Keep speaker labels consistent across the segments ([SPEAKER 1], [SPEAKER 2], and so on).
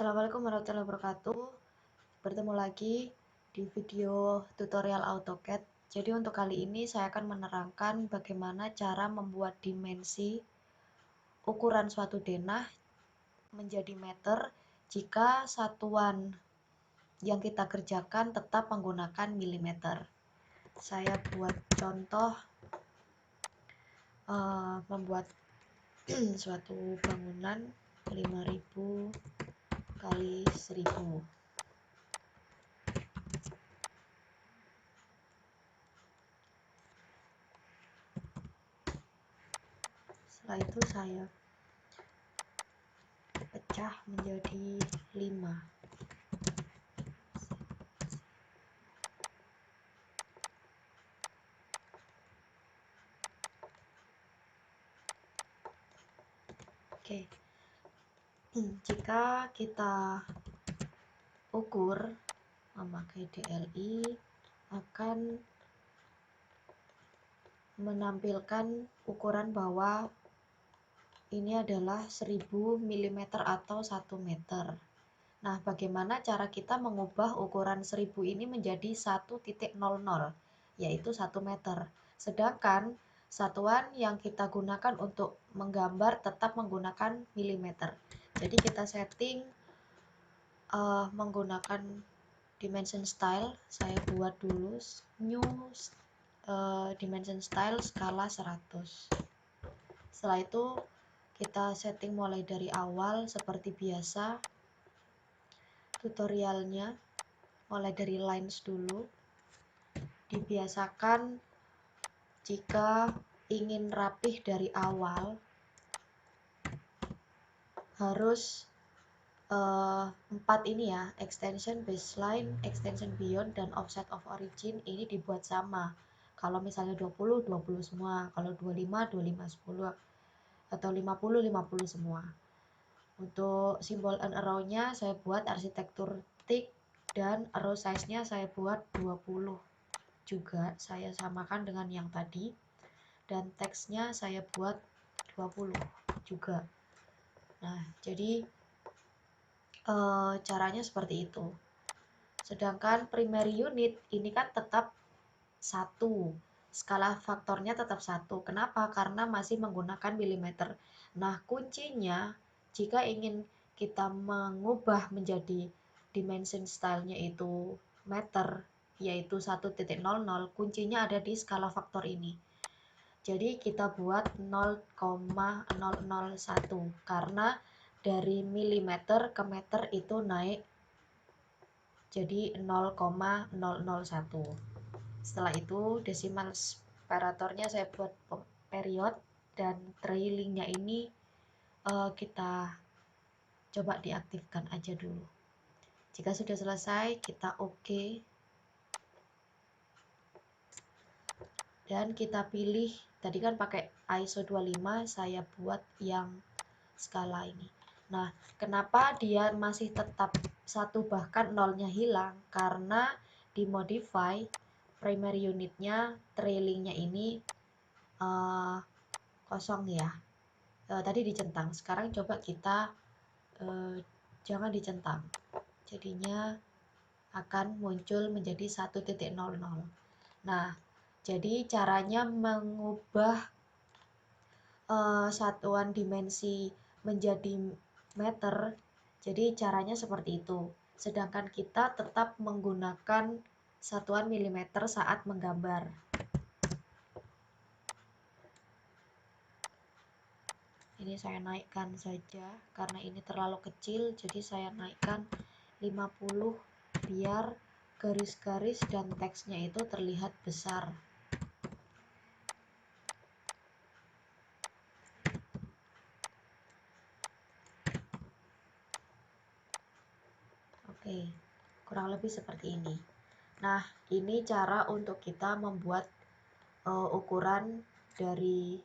[SPEAKER 1] Assalamualaikum warahmatullahi wabarakatuh. Bertemu lagi di video tutorial AutoCAD. Jadi untuk kali ini saya akan menerangkan bagaimana cara membuat dimensi ukuran suatu denah menjadi meter jika satuan yang kita kerjakan tetap menggunakan milimeter. Saya buat contoh membuat suatu bangunan 5000 kali 1000. Setelah itu saya pecah menjadi 5. Oke. Jika kita ukur memakai DLI akan menampilkan ukuran bahwa ini adalah 1000 mm atau 1 meter. Nah, bagaimana cara kita mengubah ukuran 1000 ini menjadi 1.00, yaitu 1 meter. Sedangkan satuan yang kita gunakan untuk menggambar tetap menggunakan milimeter. Jadi kita setting menggunakan dimension style. Saya buat dulu new dimension style skala 100. Setelah itu kita setting mulai dari awal seperti biasa. Tutorialnya mulai dari lines dulu. Dibiasakan jika ingin rapih dari awal harus 4 ini ya, extension, baseline, extension beyond, dan offset of origin ini dibuat sama. Kalau misalnya 20, 20 semua. Kalau 25, 25 10. Atau 50, 50 semua. Untuk simbol and arrow-nya saya buat arsitektur tick, dan arrow size-nya saya buat 20 juga. Saya samakan dengan yang tadi. Dan teksnya saya buat 20 juga. Nah, jadi caranya seperti itu. Sedangkan primary unit ini kan tetap 1. Skala faktornya tetap 1. Kenapa? Karena masih menggunakan milimeter. Nah, kuncinya jika ingin kita mengubah menjadi dimension style-nya itu meter, yaitu 1.00, kuncinya ada di skala faktor ini. Jadi kita buat 0,001 karena dari milimeter ke meter itu naik jadi 0,001. Setelah itu desimal separatornya saya buat period, dan trailingnya ini kita coba diaktifkan aja dulu. Jika sudah selesai kita OK dan kita pilih. Tadi kan pakai ISO 25, saya buat yang skala ini. Nah, kenapa dia masih tetap 1 bahkan 0-nya hilang? Karena dimodify primary unitnya, trailingnya ini kosong ya. Tadi dicentang, sekarang coba kita jangan dicentang. Jadinya akan muncul menjadi 1.00. Nah, jadi caranya mengubah satuan dimensi menjadi meter, jadi caranya seperti itu. Sedangkan kita tetap menggunakan satuan milimeter saat menggambar. Ini saya naikkan saja karena ini terlalu kecil, jadi saya naikkan 50 biar garis-garis dan teksnya itu terlihat besar. Oke, kurang lebih seperti ini. Nah, ini cara untuk kita membuat ukuran dari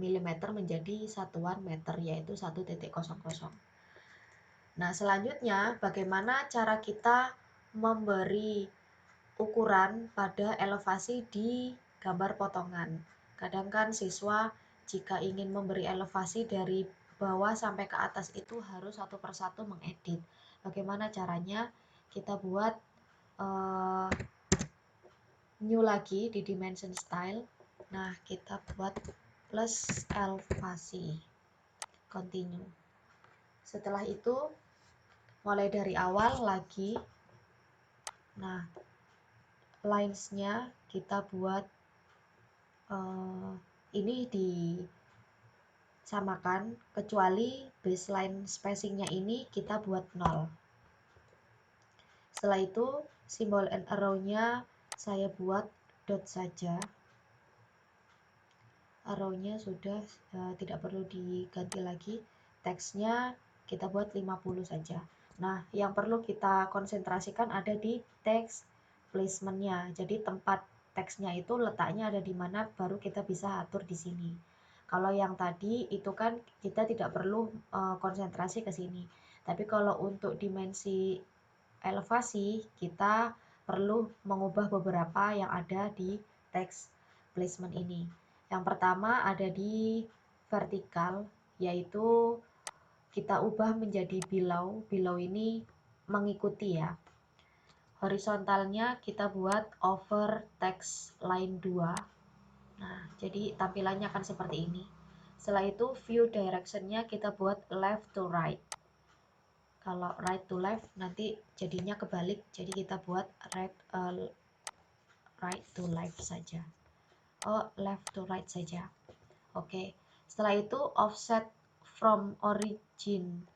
[SPEAKER 1] milimeter menjadi satuan meter, yaitu 1.00. Nah, selanjutnya bagaimana cara kita memberi ukuran pada elevasi di gambar potongan. Kadang kan siswa jika ingin memberi elevasi dari bawah sampai ke atas itu harus satu persatu mengedit. Bagaimana caranya? Kita buat new lagi di dimension style. Nah, kita buat plus elevasi, continue. Setelah itu mulai dari awal lagi. Nah, lines-nya kita buat ini disamakan, kecuali baseline spacing-nya ini kita buat 0. Setelah itu simbol and arrow-nya saya buat dot saja. Arrow-nya sudah tidak perlu diganti lagi. Teksnya kita buat 50 saja. Nah, yang perlu kita konsentrasikan ada di teks placement-nya. Jadi tempat teksnya itu letaknya ada di mana, baru kita bisa atur di sini. Kalau yang tadi itu kan kita tidak perlu konsentrasi ke sini. Tapi kalau untuk dimensi elevasi kita perlu mengubah beberapa yang ada di teks placement ini. Yang pertama ada di vertikal, yaitu kita ubah menjadi below. Below ini mengikuti ya. Horizontalnya kita buat over text line 2. Nah, jadi tampilannya akan seperti ini. Setelah itu view direction-nya kita buat left to right. Kalau right to left nanti jadinya kebalik, jadi kita buat right to left saja. Left to right saja. Oke. Setelah itu offset from origin,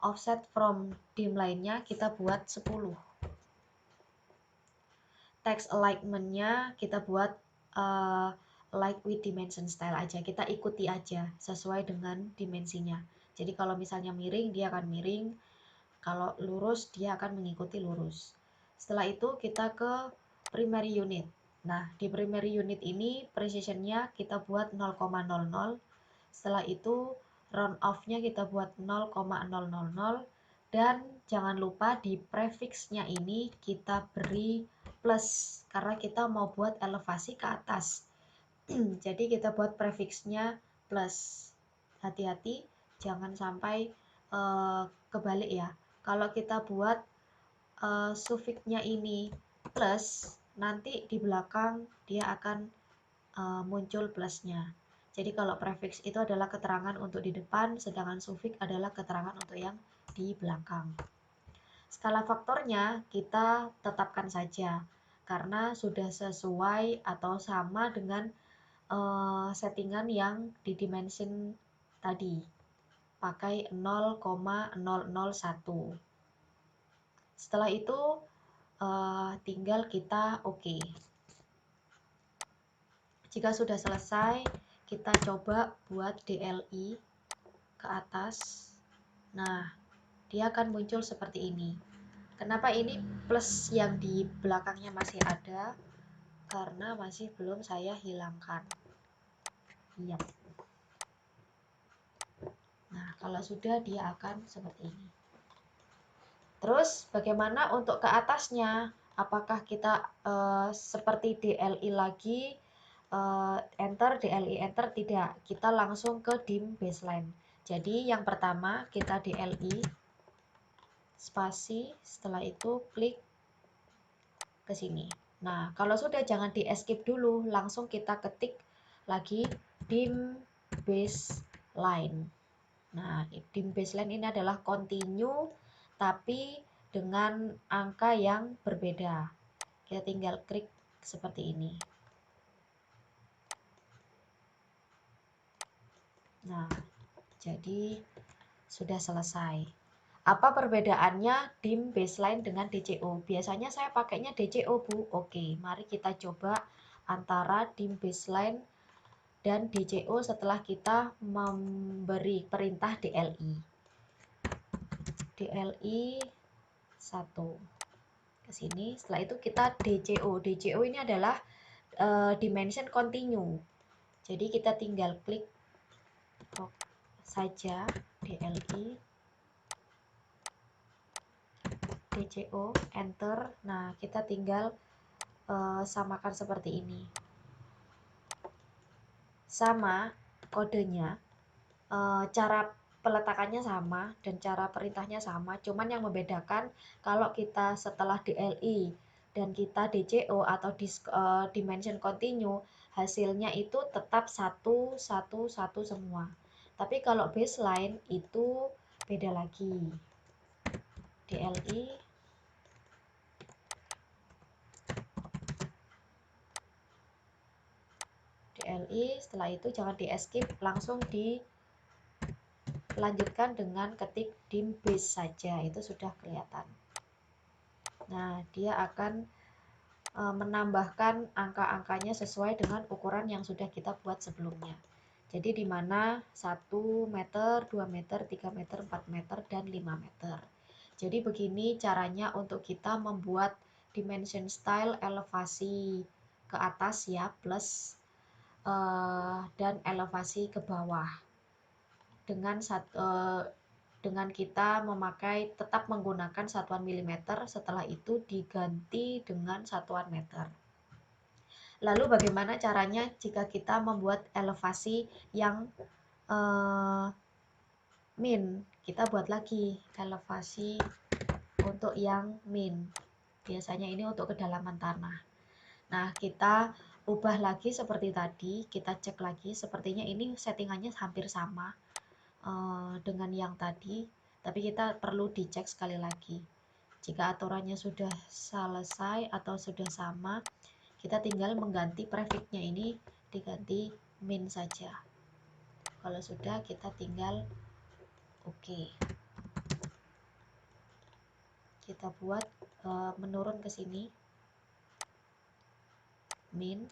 [SPEAKER 1] offset from dim line-nya kita buat 10. Text alignment-nya kita buat like with dimension style aja. Kita ikuti aja sesuai dengan dimensinya. Jadi kalau misalnya miring, dia akan miring. Kalau lurus, dia akan mengikuti lurus. Setelah itu kita ke primary unit. Nah, di primary unit ini precision-nya kita buat 0,00. Setelah itu round off-nya kita buat 0,000. Dan jangan lupa di prefix-nya ini kita beri plus, karena kita mau buat elevasi ke atas. Jadi kita buat prefix-nya plus. Hati-hati, jangan sampai kebalik ya. Kalau kita buat sufiksnya ini plus, nanti di belakang dia akan muncul plusnya. Jadi kalau prefix itu adalah keterangan untuk di depan, sedangkan sufiks adalah keterangan untuk yang di belakang. Skala faktornya kita tetapkan saja, karena sudah sesuai atau sama dengan settingan yang di dimension tadi. Pakai 0,001. Setelah itu tinggal kita oke. Jika sudah selesai, kita coba buat DLI ke atas. Nah, dia akan muncul seperti ini. Kenapa ini plus yang di belakangnya masih ada? Karena masih belum saya hilangkan. Iya. Nah, kalau sudah dia akan seperti ini. Terus bagaimana untuk ke atasnya? Apakah kita seperti DLI lagi, enter, DLI enter? Tidak, kita langsung ke dim baseline. Jadi yang pertama kita DLI spasi, setelah itu klik ke sini. Nah, kalau sudah jangan di escape dulu, langsung kita ketik lagi dim baseline. Nah, dim baseline ini adalah continue tapi dengan angka yang berbeda. Kita tinggal klik seperti ini. Nah, jadi sudah selesai. Apa perbedaannya dim baseline dengan DCO? Biasanya saya pakainya DCO, Bu. Oke, mari kita coba antara dim baseline dan DCO setelah kita memberi perintah DLI. DLI 1 ke sini. Setelah itu kita DCO. DCO ini adalah dimension continue. Jadi kita tinggal klik saja DLI DCO, enter. Nah, kita tinggal samakan seperti ini. Sama kodenya, cara peletakannya sama dan cara perintahnya sama, cuman yang membedakan kalau kita setelah DLI dan kita DCO atau dimension continue, hasilnya itu tetap 1, 1, 1 semua. Tapi kalau baseline itu beda lagi. DLI setelah itu jangan di escape, langsung dilanjutkan dengan ketik dim base saja, itu sudah kelihatan. Nah, dia akan menambahkan angka-angkanya sesuai dengan ukuran yang sudah kita buat sebelumnya. Jadi di mana 1 meter, 2 meter, 3 meter, 4 meter, dan 5 meter. Jadi begini caranya untuk kita membuat dimension style elevasi ke atas ya, plus dan elevasi ke bawah. Dengan kita memakai tetap menggunakan satuan milimeter, setelah itu diganti dengan satuan meter. Lalu bagaimana caranya jika kita membuat elevasi yang min? Kita buat lagi elevasi untuk yang min. Biasanya ini untuk kedalaman tanah. Nah, kita ubah lagi seperti tadi, kita cek lagi, sepertinya ini settingannya hampir sama dengan yang tadi, tapi kita perlu dicek sekali lagi. Jika aturannya sudah selesai atau sudah sama, kita tinggal mengganti prefixnya ini diganti min saja. Kalau sudah, kita tinggal oke. Kita buat menurun ke sini, min,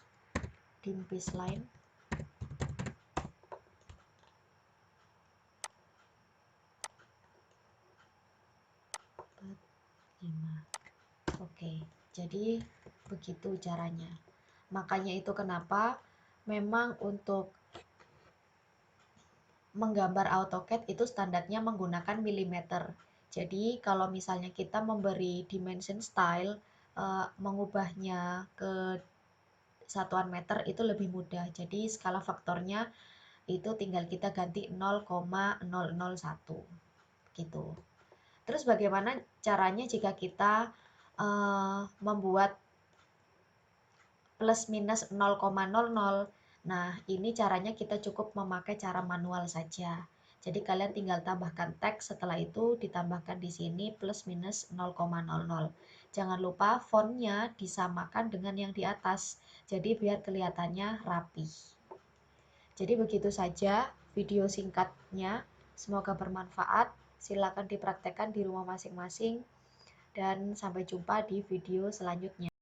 [SPEAKER 1] dim baseline, 5. Oke, jadi begitu caranya. Makanya itu kenapa memang untuk menggambar AutoCAD itu standarnya menggunakan milimeter. Jadi kalau misalnya kita memberi dimension style, mengubahnya ke satuan meter itu lebih mudah. Jadi skala faktornya itu tinggal kita ganti 0,001 gitu. Terus bagaimana caranya jika kita membuat plus minus 0,00? Nah, ini caranya kita cukup memakai cara manual saja. Jadi kalian tinggal tambahkan teks, setelah itu ditambahkan di sini plus minus 0,00. Jangan lupa fontnya disamakan dengan yang di atas, jadi biar kelihatannya rapi. Jadi begitu saja video singkatnya, semoga bermanfaat. Silakan dipraktekkan di rumah masing-masing dan sampai jumpa di video selanjutnya.